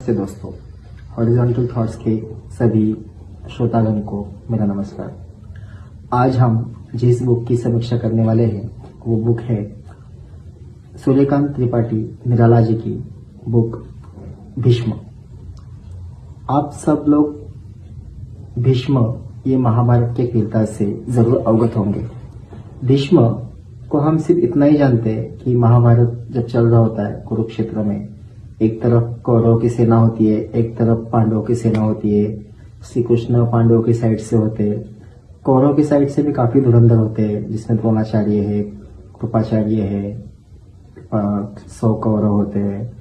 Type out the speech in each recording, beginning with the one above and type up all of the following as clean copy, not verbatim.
नमस्ते दोस्तों, horizontal thoughts के सभी श्रोतागण को मेरा नमस्कार। आज हम जिस बुक की समीक्षा करने वाले हैं वो बुक है सूर्यकांत त्रिपाठी निराला जी की बुक भीष्म। आप सब लोग भीष्म ये महाभारत के किरदार से जरूर अवगत होंगे। भीष्म को हम सिर्फ इतना ही जानते हैं कि महाभारत जब चल रहा होता है कुरुक्षेत्र में, एक तरफ कौरवों की सेना होती है, एक तरफ पांडवों की सेना होती है। श्री कृष्ण पांडवों की साइड से होते हैं, कौरवों की साइड से भी काफी धुरंधर होते हैं, जिसमें द्रोणाचार्य है, कृपाचार्य है, 100 कौरव होते हैं।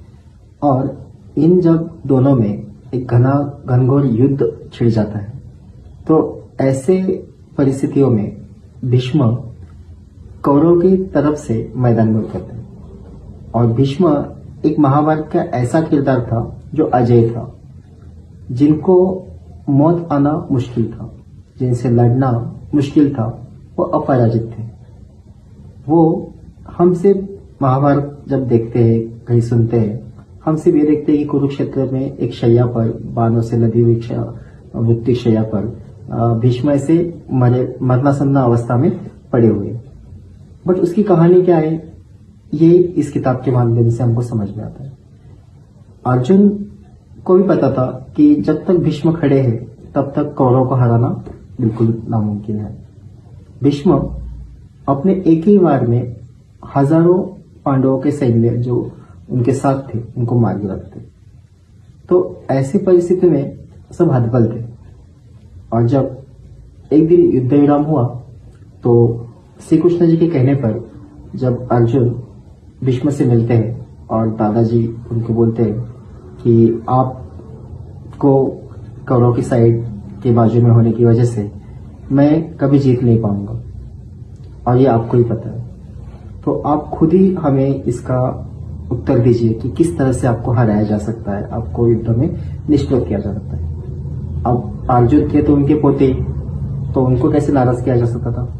और इन जब दोनों में एक घनघोर युद्ध छिड़ जाता है, तो ऐसे परिस्थितियों में भीष्म कौरव की तरफ से मैदान में उतरते हैं। और भीष्म एक महाभारत का ऐसा किरदार था जो अजय था, जिनको मौत आना मुश्किल था, जिनसे लड़ना मुश्किल था, वो अपराजित थे। वो हम सिर्फ महाभारत जब देखते हैं, कहीं सुनते हैं, हम सिर्फ ये देखते हैं कि कुरुक्षेत्र में एक शैया पर, बाणों से लदी हुई मृत्यु शैया पर भीष्म ऐसे मरनासन्न अवस्था में पड़े हुए। बट उसकी कहानी क्या है, ये इस किताब के माध्यम से हमको समझ में आता है। अर्जुन को भी पता था कि जब तक भीष्म खड़े हैं तब तक कौरव को हराना बिल्कुल नामुमकिन है। भीष्म अपने एक ही वार में हजारों पांडवों के सैन्य जो उनके साथ थे उनको मार गिराते थे। तो ऐसी परिस्थिति में सब हतबल थे। और जब एक दिन युद्ध विराम हुआ तो श्री कृष्ण जी के कहने पर जब अर्जुन भीष्म से मिलते हैं और दादाजी उनको बोलते हैं कि आपको कौरव की साइड के बाजू में होने की वजह से मैं कभी जीत नहीं पाऊंगा और ये आपको ही पता है, तो आप खुद ही हमें इसका उत्तर दीजिए कि किस तरह से आपको हराया जा सकता है, आपको युद्ध में निष्प्रभ किया जा सकता है। अब अर्जुन थे तो उनके पोते, तो उनको कैसे नाराज किया जा सकता था।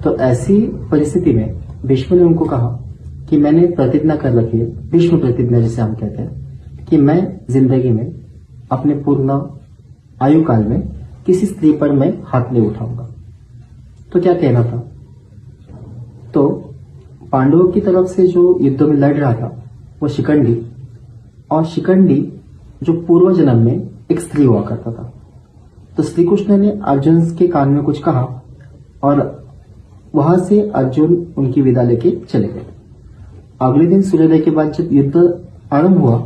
तो ऐसी परिस्थिति में भीष्म ने उनको कहा कि मैंने प्रतिज्ञा कर रखी है, भीष्म प्रतिज्ञा जिसे हम कहते हैं, कि मैं जिंदगी में अपने पूर्ण आयु काल में किसी स्त्री पर मैं हाथ नहीं उठाऊंगा। तो क्या कहना था, तो पांडवों की तरफ से जो युद्ध में लड़ रहा था वो शिखंडी, और शिखंडी जो पूर्व जन्म में एक स्त्री हुआ करता था। तो श्री कृष्ण ने अर्जुन के कान में कुछ कहा और वहां से अर्जुन उनकी विदा लेके चले गए। अगले दिन सूर्योदय के बाद जब युद्ध आरंभ हुआ